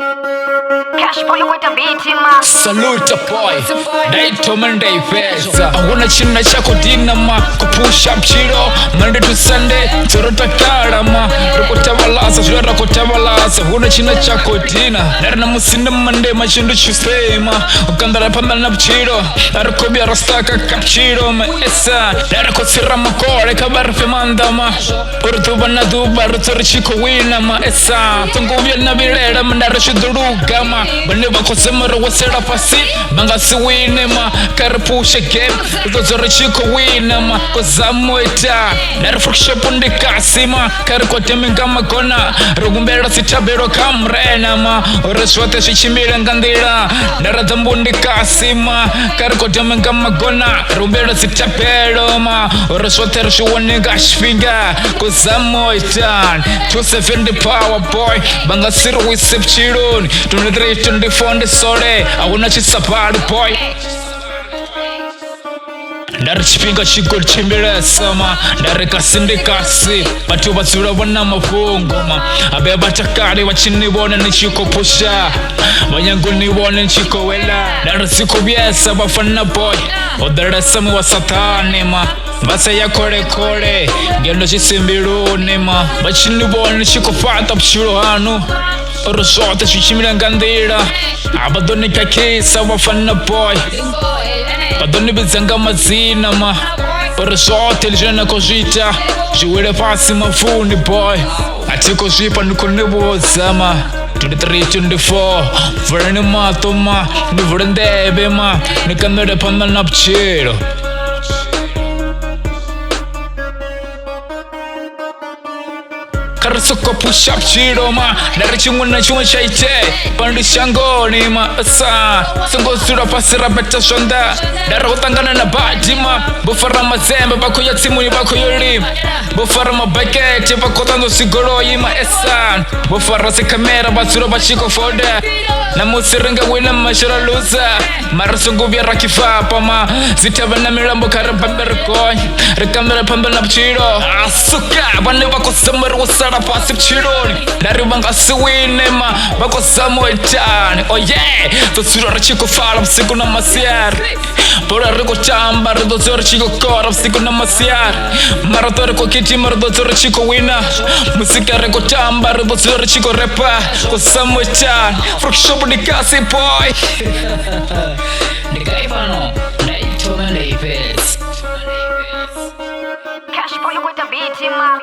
Cash boy with a beat ma. Salute boy, naitwa Monday pesa. Hakuna china chako dinama kupush up chiro Monday to Sunday torota karama rukutabalasa jura kutabalasa. Hakuna china chako dina nari musina Monday machindu chusema ukandara panda na chiro arukobia rastaka kapchiro ma esa nari kosira makore kabarfe mandama urtuba na duba rutori chiko wina ma esa tunguvya na bilera mandara shuduruga ma bane bakosemara wasera pasi banga siwine ma karpusha game udozora chiko wina ma kozamoita nari friction ndi kasima karikote mingama gona rugumbera sitabero kamrena ma oraswate shichimira ngandira naradambundi kasima karikote mingama gona rugumbera sitabero ma oraswate rushuwani gashfinga kozamoita 270 power boy banga siru wisip chironi 23 24 sore awuna chisapari boy Ndari chipinga chigoli chimbere sama Ndari kasindi kasi Batu basura wana mafungo ma Abe batakari wachini wana nchiko pusha Wanyangu ni wana nchiko wela Ndari siku biesa bafana boy Odara sami wa satani ma Basa ya kore kore Gendo chisimbiruni ma Bachini wana nchiko fata pshiro hanu Orosote chichimira ngandira Abadoni kakisa wafana boy Badoni bizanga mazina ma Orosote lijana kojita Jiwele pasi mafuni boy Atiko jipa nikoniboza ma 23-24 Vreni mato ma Nivrendebe ma Nikanere panda napchiro Karasuko push up chiro ma Dari chunguna chunga chaite Pandi shangoni ma Asa Sungo sura pasira beta shonda Dari utangana na badi ma Bufara mazembe bako ya timu ni bako yuri Bufara mabaketi bako tando sigoro ima esa Bufara si kamera basura bachiko foda na musiringa wina mashara luza Mara sungu vya rakifapa ma Zitaba na mirambo karabambere koi Rekamere pambele na pchiro Asuka Bane wako samari wasara pasi pchironi Dari banga siwine ma Bako samu etani Oh yeah Tosura rachiko fara msiku na masiar Pora riko chamba Ridozora chiko kora msiku na masiar Maratore kwa kiti Maridozora chiko wina Musika riko chamba Ridozora chiko repa Kwa samu etani Friction ni kasi boy Nikaifano naitwa Monday pesa. Cash boy with a beat ma.